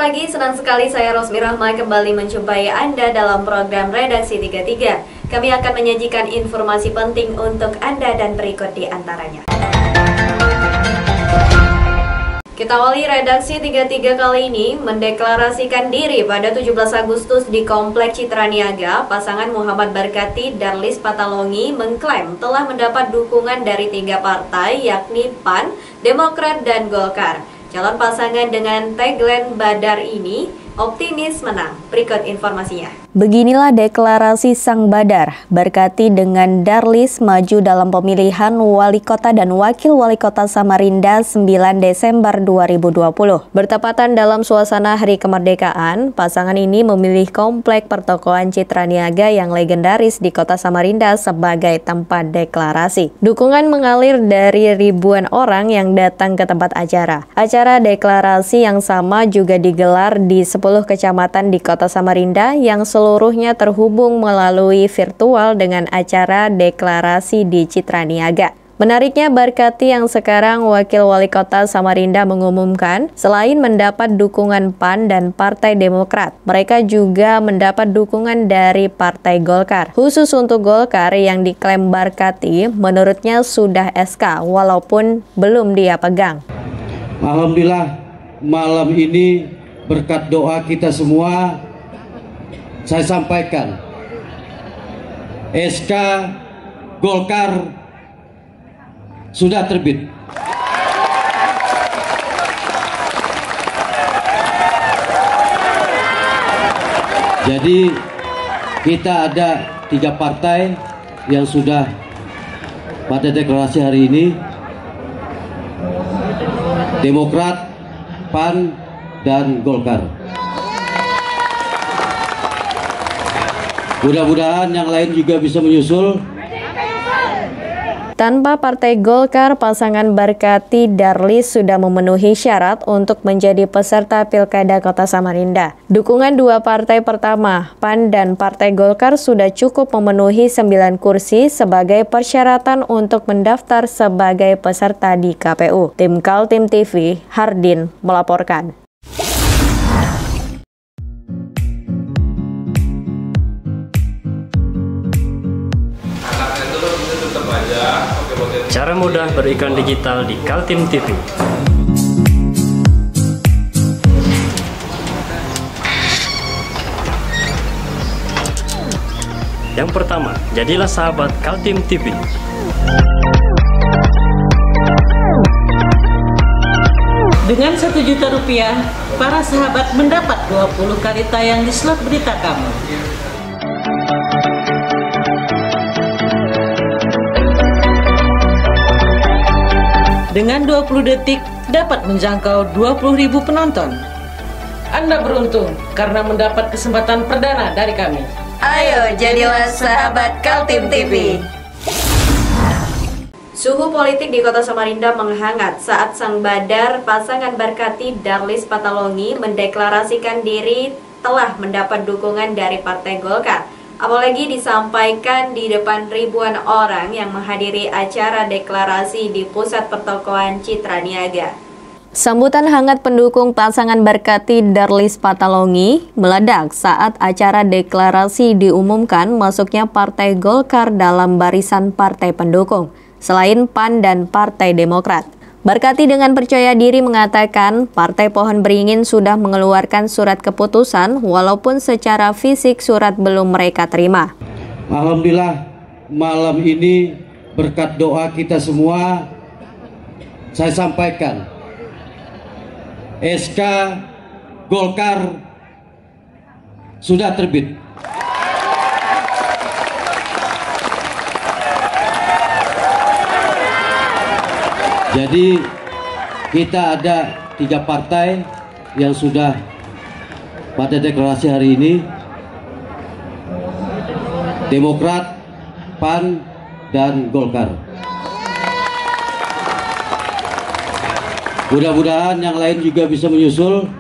pagi, senang sekali saya Rosmi Rahma kembali menjumpai Anda dalam program Redaksi 33. Kami akan menyajikan informasi penting untuk Anda dan berikut di antaranya. Kita awali Redaksi 33 kali ini mendeklarasikan diri pada 17 Agustus di Komplek Citra Niaga. Pasangan Muhammad Barkati Darlis Patalongi mengklaim telah mendapat dukungan dari 3 partai yakni PAN, Demokrat, dan Golkar. Calon pasangan dengan tagline Badar ini optimis menang. Berikut informasinya. Beginilah deklarasi Sang Badar, Barkati dengan Darlis maju dalam pemilihan Wali Kota dan Wakil Wali Kota Samarinda 9 Desember 2020. Bertepatan dalam suasana Hari Kemerdekaan, pasangan ini memilih Komplek Pertokoan Citra Niaga yang legendaris di Kota Samarinda sebagai tempat deklarasi. Dukungan mengalir dari ribuan orang yang datang ke tempat acara. Acara deklarasi yang sama juga digelar di 10 kecamatan di Kota Samarinda yang seluruhnya terhubung melalui virtual dengan acara deklarasi di Citra Niaga. Menariknya, Barkati yang sekarang Wakil Wali Kota Samarinda mengumumkan, selain mendapat dukungan PAN dan Partai Demokrat, mereka juga mendapat dukungan dari Partai Golkar. Khusus untuk Golkar yang diklaim Barkati, menurutnya sudah SK walaupun belum dia pegang. Alhamdulillah, malam ini berkat doa kita semua, saya sampaikan SK Golkar sudah terbit. Jadi kita ada 3 partai yang sudah pada deklarasi hari ini, Demokrat, PAN, dan Golkar. Mudah-mudahan yang lain juga bisa menyusul. Tanpa Partai Golkar, pasangan Barkati Darlis sudah memenuhi syarat untuk menjadi peserta Pilkada Kota Samarinda. Dukungan 2 partai pertama, PAN dan Partai Golkar, sudah cukup memenuhi 9 kursi sebagai persyaratan untuk mendaftar sebagai peserta di KPU. Tim Kaltim TV, Hardin melaporkan. Cara mudah beriklan digital di Kaltim TV. Yang pertama, jadilah sahabat Kaltim TV. Dengan Rp1.000.000, para sahabat mendapat 20 kali tayang di slot berita kamu. Dengan 20 detik dapat menjangkau 20.000 penonton. Anda beruntung karena mendapat kesempatan perdana dari kami. Ayo jadilah sahabat Kaltim TV. Suhu politik di Kota Samarinda menghangat saat Sang Badar, pasangan Barkati Darlis Patalongi, mendeklarasikan diri telah mendapat dukungan dari Partai Golkar. Apalagi disampaikan di depan ribuan orang yang menghadiri acara deklarasi di Pusat Pertokoan Citra Niaga. Sambutan hangat pendukung pasangan Barkati Darlis Patalongi meledak saat acara deklarasi diumumkan masuknya Partai Golkar dalam barisan partai pendukung, selain PAN dan Partai Demokrat. Barkati dengan percaya diri mengatakan Partai Pohon Beringin sudah mengeluarkan surat keputusan walaupun secara fisik surat belum mereka terima. Alhamdulillah, malam ini berkat doa kita semua, saya sampaikan SK Golkar sudah terbit. Jadi kita ada 3 partai yang sudah pada deklarasi hari ini, Demokrat, PAN, dan Golkar. Mudah-mudahan yang lain juga bisa menyusul.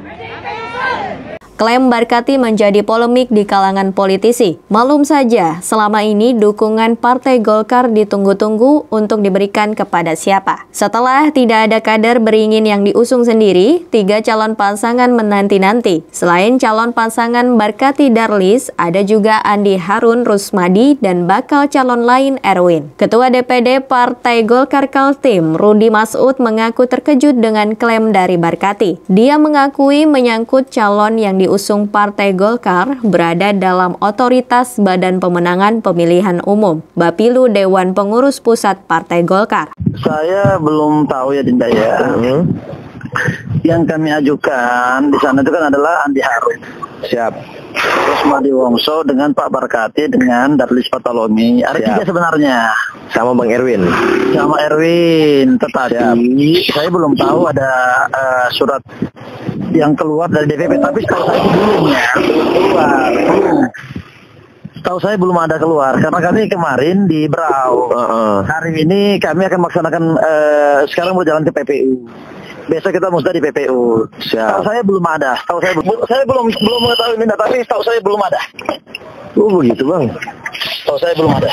Klaim Barkati menjadi polemik di kalangan politisi. Malum saja, selama ini dukungan Partai Golkar ditunggu-tunggu untuk diberikan kepada siapa. Setelah tidak ada kader beringin yang diusung sendiri, 3 calon pasangan menanti-nanti. Selain calon pasangan Barkati Darlis, ada juga Andi Harun Rusmadi dan bakal calon lain Erwin. Ketua DPD Partai Golkar Kaltim, Rudi Masud mengaku terkejut dengan klaim dari Barkati. Dia mengakui menyangkut calon yang diusung Partai Golkar berada dalam otoritas Badan Pemenangan Pemilihan Umum, Bapilu Dewan Pengurus Pusat Partai Golkar. Saya belum tahu ya Dinda ya. Yang kami ajukan di sana itu kan adalah Andi Harun. Siap. Rusmadi Wongso dengan Pak Barkati dengan Darlis Patalomi. Ada 3 sebenarnya. Sama Bang Erwin. Sama Erwin. Tetapi saya belum tahu ada surat yang keluar dari DPP. Tapi setahu saya belum keluar. Setahu saya belum ada keluar. Karena kami kemarin di Berau. Hari ini kami akan melaksanakan sekarang mau jalan ke PPU. Besok kita musda di PPU. Setahu saya belum ada. Saya belum mengetahui minta, tapi setahu saya belum ada. Oh begitu Bang. Setahu saya belum ada.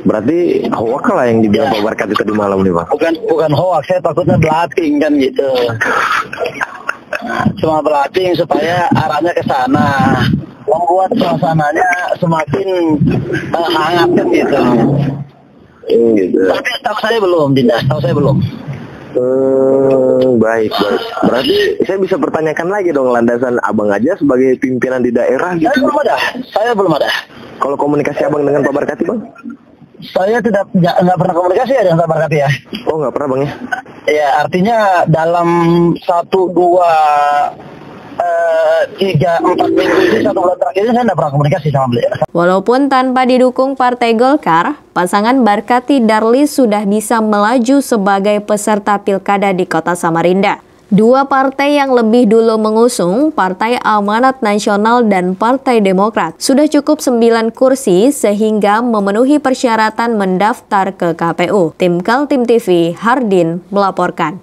Berarti hoax lah yang dibilang Pak Barkati tadi malam nih Bang. Bukan hoax, saya takutnya belating kan gitu. Cuma belating supaya arahnya ke sana, membuat suasananya semakin hangat kan gitu. Gitu. Tapi setahu saya belum, Dinda. Setahu saya belum. Baik. Berarti saya bisa pertanyakan lagi dong landasan Abang aja sebagai pimpinan di daerah gitu. Saya belum ada. Kalau komunikasi Abang dengan Pak Barkati Bang? Saya nggak pernah komunikasi ya dengan Pak Barkati ya. Oh nggak pernah Bang ya? Ya artinya dalam 1, 2, 3, 4 minggu ini 1 bulan terakhir ini saya tidak pernah komunikasi sama beliau. Walaupun tanpa didukung Partai Golkar, pasangan Barkati Darlis sudah bisa melaju sebagai peserta pilkada di Kota Samarinda. 2 partai yang lebih dulu mengusung, Partai Amanat Nasional dan Partai Demokrat, sudah cukup 9 kursi sehingga memenuhi persyaratan mendaftar ke KPU. Tim Kaltim TV, Hardin melaporkan.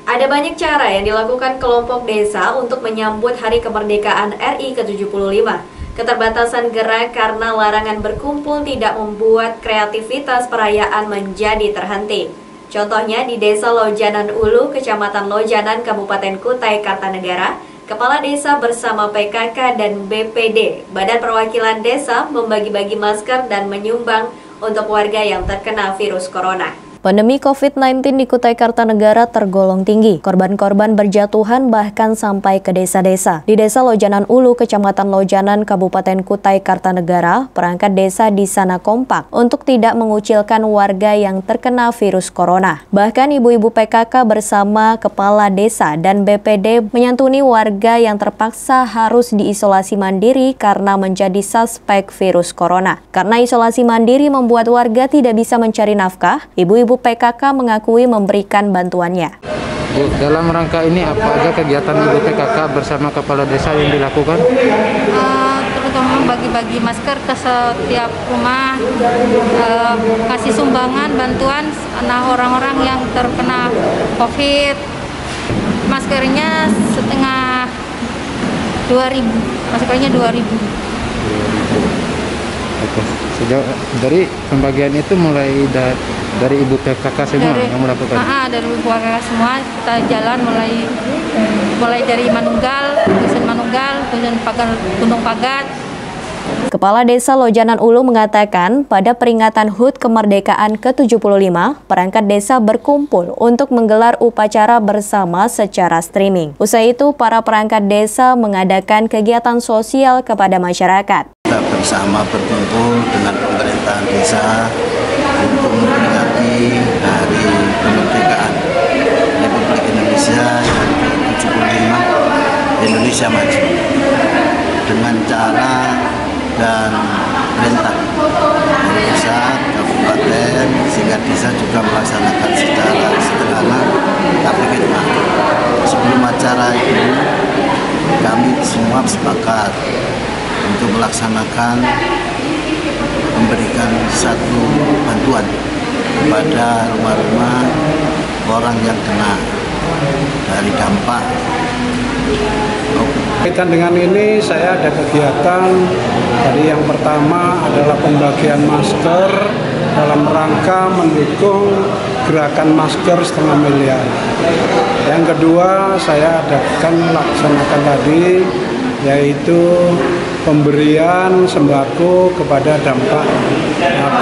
Ada banyak cara yang dilakukan kelompok desa untuk menyambut Hari Kemerdekaan RI ke-75. Keterbatasan gerak karena larangan berkumpul tidak membuat kreativitas perayaan menjadi terhenti. Contohnya di Desa Lojanan Ulu, Kecamatan Lojanan, Kabupaten Kutai Kartanegara, Kepala Desa bersama PKK dan BPD, Badan Perwakilan Desa, membagi-bagi masker dan menyumbang untuk warga yang terkena virus corona. Pandemi COVID-19 di Kutai Kartanegara tergolong tinggi. Korban-korban berjatuhan bahkan sampai ke desa-desa. Di Desa Lojanan Ulu, Kecamatan Lojanan, Kabupaten Kutai Kartanegara, perangkat desa di sana kompak untuk tidak mengucilkan warga yang terkena virus corona. Bahkan ibu-ibu PKK bersama kepala desa dan BPD menyantuni warga yang terpaksa harus diisolasi mandiri karena menjadi suspek virus corona. Karena isolasi mandiri membuat warga tidak bisa mencari nafkah, ibu-ibu PKK mengakui memberikan bantuannya. Bu, dalam rangka ini apa aja kegiatan Ibu PKK bersama kepala desa yang dilakukan? Terutama bagi-bagi masker ke setiap rumah, kasih sumbangan bantuan orang-orang yang terkena COVID. Maskernya setengah 2.000, maskernya 2.000. Oke. Sejauh dari pembagian itu mulai dari Ibu PKK semua yang melakukan? Dari Ibu PKK semua, kita jalan mulai dari Manunggal, Dusun Gunung Pagat, Kepala Desa Lojanan Ulu mengatakan pada peringatan HUT kemerdekaan ke-75, perangkat desa berkumpul untuk menggelar upacara bersama secara streaming. Usai itu, para perangkat desa mengadakan kegiatan sosial kepada masyarakat. Kita bersama berkumpul dengan pemerintahan desa untuk memperingati Hari Kemerdekaan Republik Indonesia yang ke-75, Indonesia Maju, dengan cara dan perintah dari pusat, kabupaten, sehingga desa juga melaksanakan secara sederhana tapi khidmat. Sebelum acara itu, kami semua sepakat untuk melaksanakan memberikan satu bantuan kepada rumah-rumah orang yang kena dari dampak. Kaitan dengan ini saya ada kegiatan, tadi yang pertama adalah pembagian masker dalam rangka mendukung gerakan masker 500 miliar. Yang kedua saya laksanakan tadi yaitu pemberian sembako kepada dampak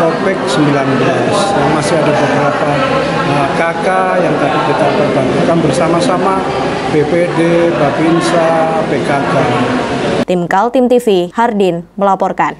COVID-19 yang masih ada beberapa KK yang tadi kita perbantukan bersama-sama BPD, Babinsa, PKK. Tim Kaltim TV, Hardin melaporkan.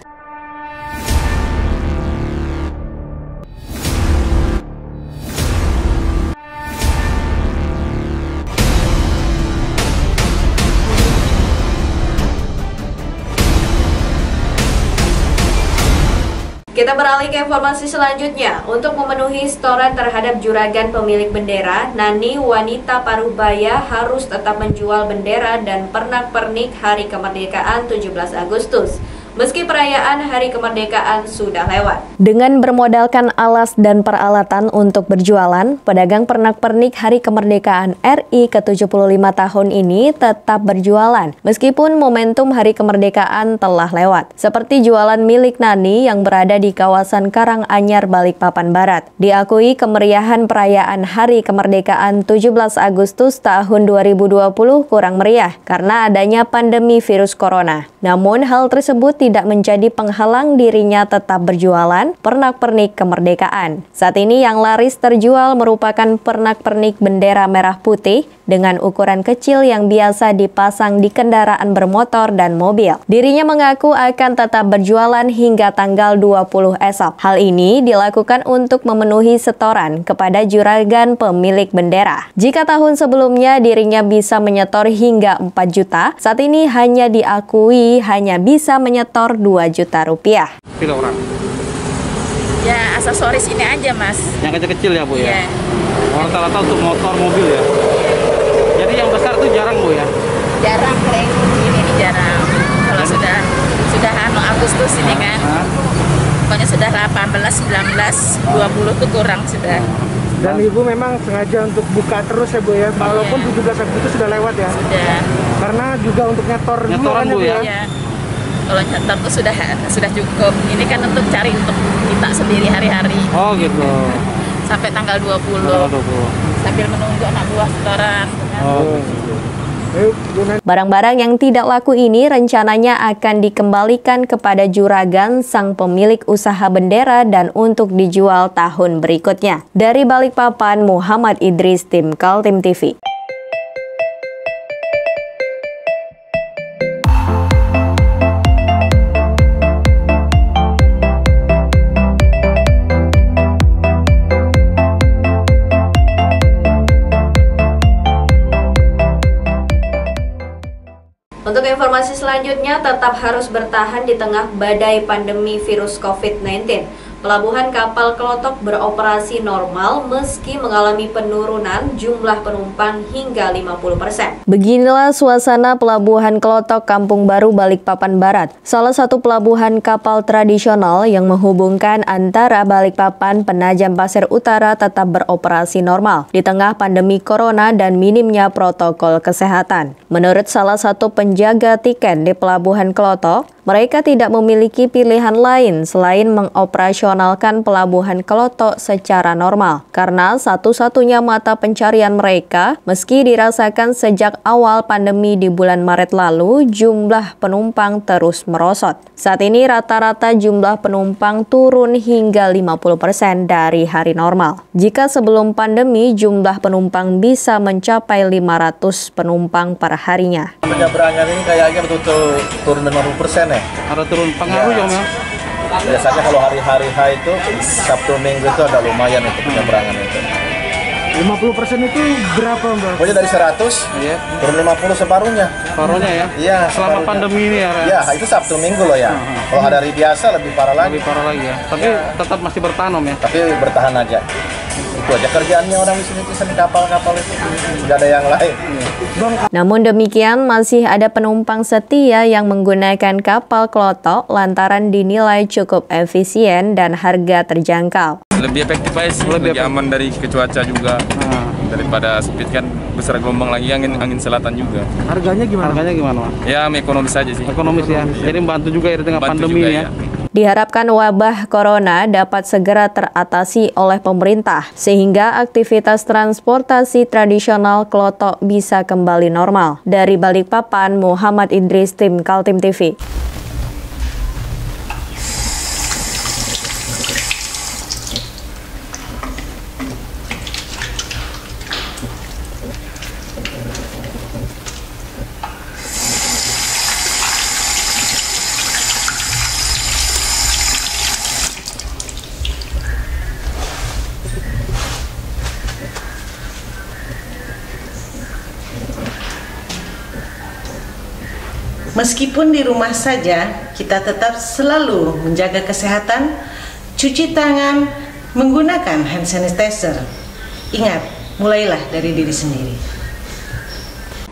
Kita beralih ke informasi selanjutnya. Untuk memenuhi setoran terhadap juragan pemilik bendera, Nani Wanita Parubaya harus tetap menjual bendera dan pernak-pernik Hari Kemerdekaan 17 Agustus. Meski perayaan Hari Kemerdekaan sudah lewat. Dengan bermodalkan alas dan peralatan untuk berjualan, pedagang pernak-pernik Hari Kemerdekaan RI ke-75 tahun ini tetap berjualan, meskipun momentum Hari Kemerdekaan telah lewat. Seperti jualan milik Nani yang berada di kawasan Karanganyar, Balikpapan Barat. Diakui kemeriahan perayaan Hari Kemerdekaan 17 Agustus tahun 2020 kurang meriah karena adanya pandemi virus corona. Namun hal tersebut tidak menjadi penghalang dirinya tetap berjualan pernak-pernik kemerdekaan. Saat ini yang laris terjual merupakan pernak-pernik bendera merah putih dengan ukuran kecil yang biasa dipasang di kendaraan bermotor dan mobil. Dirinya mengaku akan tetap berjualan hingga tanggal 20 esok. Hal ini dilakukan untuk memenuhi setoran kepada juragan pemilik bendera. Jika tahun sebelumnya dirinya bisa menyetor hingga 4 juta, saat ini hanya diakui hanya bisa menyetor 2 juta rupiah. Kilo orang? Ya, aksesoris ini aja, Mas. Yang kecil-kecil ya, Bu ya? Iya. Rata-rata untuk motor, mobil ya? Jadi yang besar tuh jarang, Bu ya? Jarang, paling ini jarang. Kalau sudah Agustus ini kan. Pokoknya sudah 18, 19, 20 tuh kurang sudah. Dan Ibu memang sengaja untuk buka terus ya Bu ya, walaupun 17 Agustus sudah lewat ya? Sudah. Karena juga untuk nyetoran Bu ya? Iya. Kalau nyetor tuh sudah cukup. Ini kan untuk cari untuk kita sendiri hari-hari. Oh gitu. Sampai tanggal 20. Sambil menunggu anak buah setoran. Oh. Barang-barang yang tidak laku ini rencananya akan dikembalikan kepada juragan sang pemilik usaha bendera dan untuk dijual tahun berikutnya. Dari Balikpapan, Muhammad Idris, Tim Kaltim TV. Untuk informasi selanjutnya, tetap harus bertahan di tengah badai pandemi virus COVID-19. Pelabuhan kapal Klotok beroperasi normal meski mengalami penurunan jumlah penumpang hingga 50%. Beginilah suasana Pelabuhan Klotok, Kampung Baru, Balikpapan Barat. Salah satu pelabuhan kapal tradisional yang menghubungkan antara Balikpapan, Penajam Pasir Utara tetap beroperasi normal di tengah pandemi corona dan minimnya protokol kesehatan. Menurut salah satu penjaga tiket di Pelabuhan Klotok, mereka tidak memiliki pilihan lain selain mengoperasionalkan mengoperasionalkan Pelabuhan Kloto secara normal, karena satu-satunya mata pencarian mereka, meski dirasakan sejak awal pandemi di bulan Maret lalu, jumlah penumpang terus merosot. Saat ini rata-rata jumlah penumpang turun hingga 50% dari hari normal. Jika sebelum pandemi, jumlah penumpang bisa mencapai 500 penumpang per harinya. Penyeberangan ini kayaknya betul-betul turun 50% ya? Ada turun pengaruh ya, Mas? Biasanya kalau hari-hari H itu, Sabtu Minggu itu agak lumayan itu penyeberangan itu. 50% itu berapa, Mbak? Pokoknya dari 100, iya. Turun 50 separuhnya. Separuhnya ya? Iya. Selama pandemi ini ya? Iya, itu Sabtu Minggu loh ya. Kalau hari biasa lebih parah lagi. Lebih parah lagi ya? Tapi tetap masih bertahan, Om ya? Tapi bertahan aja. Itu aja kerjaannya orang di sini pesen kapal-kapal itu, nggak ada yang lain. Namun demikian, masih ada penumpang setia yang menggunakan kapal Kloto lantaran dinilai cukup efisien dan harga terjangkau. Lebih efektif aja sih, lebih aman dari cuaca juga. Daripada speed kan besar gelombang lagi, angin selatan juga. Harganya gimana? Harganya gimana, Mas? Ya, ekonomis aja sih. Ekonomis ya. Jadi membantu juga ya di tengah pandemi ya. Diharapkan wabah corona dapat segera teratasi oleh pemerintah, sehingga aktivitas transportasi tradisional Kloto bisa kembali normal. Dari Balikpapan, Muhammad Idris, tim Kaltim TV. Meskipun di rumah saja, kita tetap selalu menjaga kesehatan, cuci tangan, menggunakan hand sanitizer. Ingat, mulailah dari diri sendiri.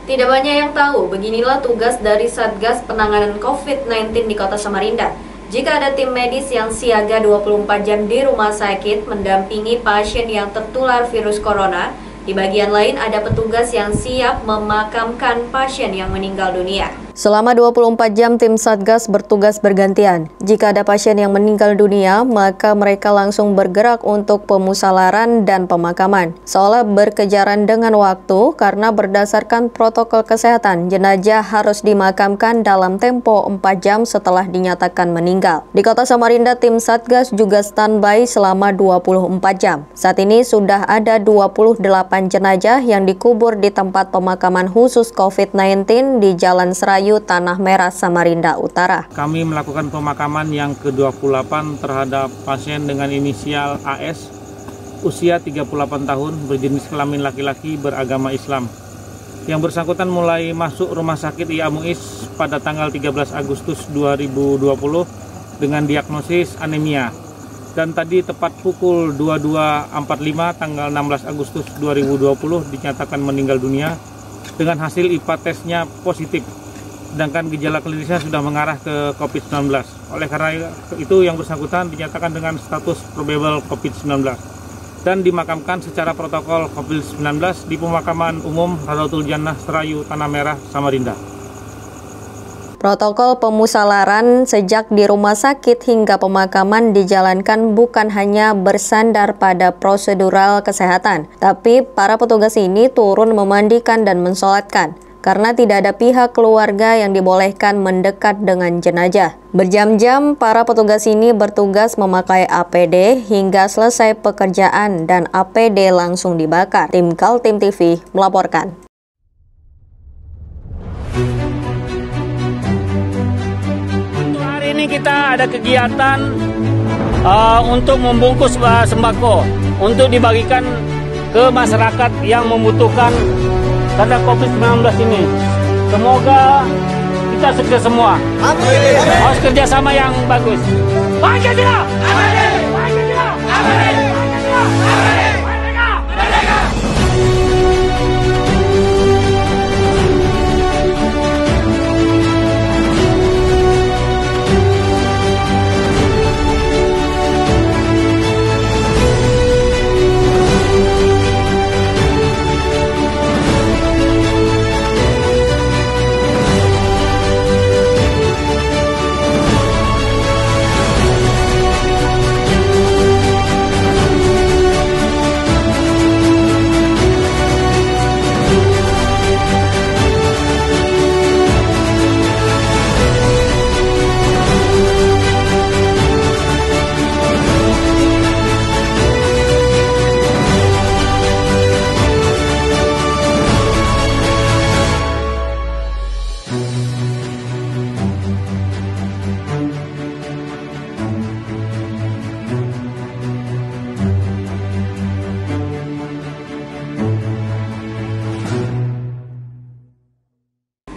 Tidak banyak yang tahu, beginilah tugas dari Satgas Penanganan COVID-19 di Kota Samarinda. Jika ada tim medis yang siaga 24 jam di rumah sakit mendampingi pasien yang tertular virus corona, di bagian lain ada petugas yang siap memakamkan pasien yang meninggal dunia. Selama 24 jam tim Satgas bertugas bergantian. Jika ada pasien yang meninggal dunia, maka mereka langsung bergerak untuk pemusalaran dan pemakaman. Seolah berkejaran dengan waktu karena berdasarkan protokol kesehatan, jenazah harus dimakamkan dalam tempo 4 jam setelah dinyatakan meninggal. Di Kota Samarinda, tim Satgas juga standby selama 24 jam. Saat ini sudah ada 28 jenazah yang dikubur di tempat pemakaman khusus COVID-19 di Jalan Serayu, Tanah Merah, Samarinda Utara. Kami melakukan pemakaman yang ke-28 terhadap pasien dengan inisial AS, usia 38 tahun, berjenis kelamin laki-laki, beragama Islam. Yang bersangkutan mulai masuk rumah sakit IA Muiz pada tanggal 13 Agustus 2020 dengan diagnosis anemia. Dan tadi tepat pukul 22.45 tanggal 16 Agustus 2020 dinyatakan meninggal dunia dengan hasil IPA tesnya positif. Sedangkan gejala klinisnya sudah mengarah ke COVID-19. Oleh karena itu yang bersangkutan dinyatakan dengan status probable COVID-19 dan dimakamkan secara protokol COVID-19 di pemakaman umum Raudatul Jannah Serayu, Tanah Merah, Samarinda. Protokol pemusalaran sejak di rumah sakit hingga pemakaman dijalankan bukan hanya bersandar pada prosedural kesehatan, tapi para petugas ini turun memandikan dan mensolatkan, karena tidak ada pihak keluarga yang dibolehkan mendekat dengan jenazah. Berjam-jam, para petugas ini bertugas memakai APD hingga selesai pekerjaan dan APD langsung dibakar. Tim Kaltim TV melaporkan. Hari ini kita ada kegiatan untuk membungkus sembako untuk dibagikan ke masyarakat yang membutuhkan karena COVID-19 ini. Semoga kita sukses semua. Amin. Harus kerjasama yang bagus. Pancasila! Amin. Pancasila! Amin. Pancasila! Amin. Merdeka! Merdeka!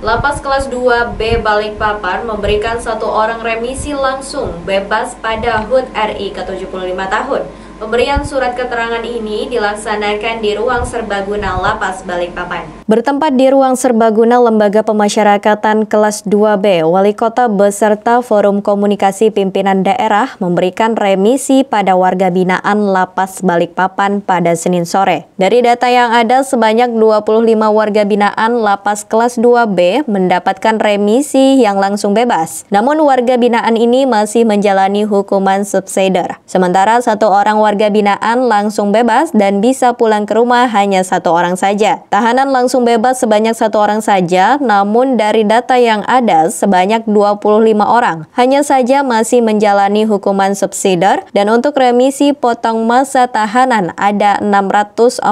Lapas kelas 2B Balikpapan memberikan 1 orang remisi langsung bebas pada HUT RI ke-75 tahun. Pemberian surat keterangan ini dilaksanakan di Ruang Serbaguna Lapas Balikpapan. Bertempat di Ruang Serbaguna Lembaga Pemasyarakatan kelas 2B, Wali Kota beserta Forum Komunikasi Pimpinan Daerah memberikan remisi pada warga binaan Lapas Balikpapan pada Senin sore. Dari data yang ada, sebanyak 25 warga binaan Lapas kelas 2B mendapatkan remisi yang langsung bebas. Namun warga binaan ini masih menjalani hukuman subsidiar. Sementara 1 orang warga binaan langsung bebas dan bisa pulang ke rumah hanya 1 orang saja. Tahanan langsung bebas sebanyak 1 orang saja, namun dari data yang ada sebanyak 25 orang. Hanya saja masih menjalani hukuman subsidiar dan untuk remisi potong masa tahanan ada 646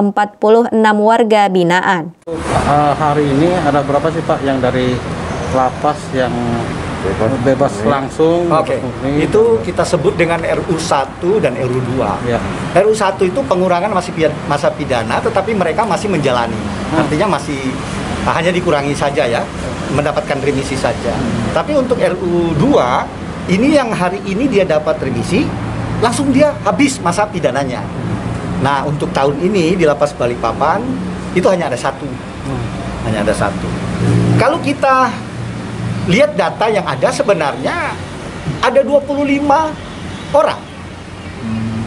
warga binaan. Hari ini ada berapa sih Pak yang dari lapas yang bebas langsung? Oke, itu kita sebut dengan RU1 dan RU2. Ya. RU1 itu pengurangan masa pidana, tetapi mereka masih menjalani. Artinya masih hanya dikurangi saja ya, mendapatkan remisi saja. Tapi untuk RU2, ini yang hari ini dia dapat remisi, langsung dia habis masa pidananya. Nah, untuk tahun ini di Lapas Balikpapan, itu hanya ada 1. Hanya ada 1. Kalau kita lihat data yang ada, sebenarnya ada 25 orang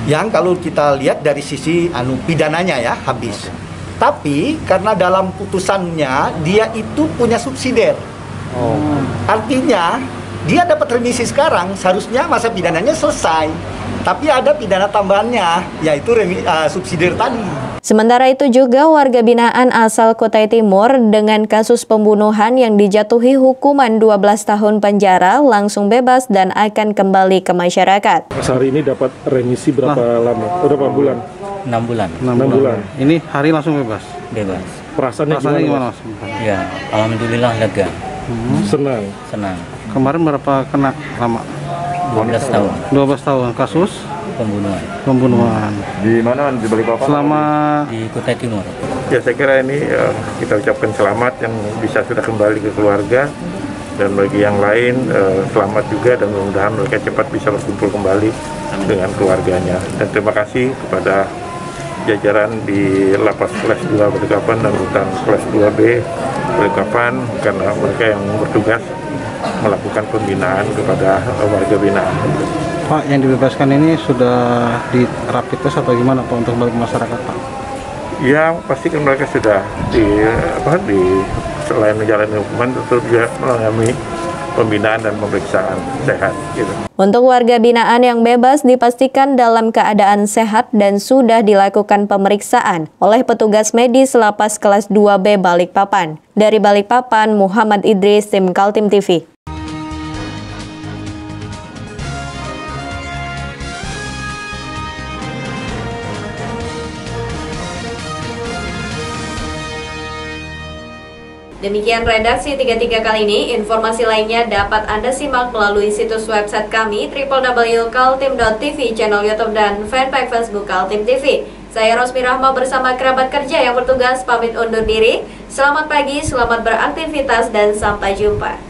yang kalau kita lihat dari sisi pidananya ya habis. Tapi karena dalam putusannya dia itu punya subsidiar. Artinya dia dapat remisi sekarang, seharusnya masa pidananya selesai. Tapi ada pidana tambahannya, yaitu subsidiar tadi. Sementara itu juga warga binaan asal Kutai Timur dengan kasus pembunuhan yang dijatuhi hukuman 12 tahun penjara langsung bebas dan akan kembali ke masyarakat. Hari ini dapat remisi berapa lama? Berapa bulan? 6 bulan. 6 bulan. Ini hari langsung bebas? Bebas. Perasaannya gimana Mas? Ya, alhamdulillah lega. Senang? Senang. Kemarin berapa kena lama? 12 tahun. 12 tahun. Kasus? Pembunuhan. Di mana? Di Balikpapan? Selama di Kutai Timur. Ya, saya kira ini kita ucapkan selamat yang bisa sudah kembali ke keluarga, dan bagi yang lain selamat juga, dan mudah-mudahan mereka cepat bisa berkumpul kembali dengan keluarganya. Dan terima kasih kepada jajaran di Lapas kelas 2 Balikpapan dan Rutan kelas 2B Balikpapan karena mereka yang bertugas melakukan pembinaan kepada warga binaan. Pak, yang dibebaskan ini sudah di rapid test atau gimana Pak untuk balik masyarakat Pak? Ya, pastikan mereka sudah selain menjalani hukuman tentu juga mengalami pembinaan dan pemeriksaan sehat. Gitu. Untuk warga binaan yang bebas dipastikan dalam keadaan sehat dan sudah dilakukan pemeriksaan oleh petugas medis Lapas kelas 2B Balikpapan. Dari Balikpapan, Muhammad Idris, tim Kaltim TV. Demikian redaksi 33 kali ini. Informasi lainnya dapat Anda simak melalui situs website kami www.kaltim.tv, channel YouTube dan fanpage Facebook Kaltim TV. Saya Rosmi Rahma bersama kerabat kerja yang bertugas pamit undur diri. Selamat pagi, selamat beraktivitas dan sampai jumpa.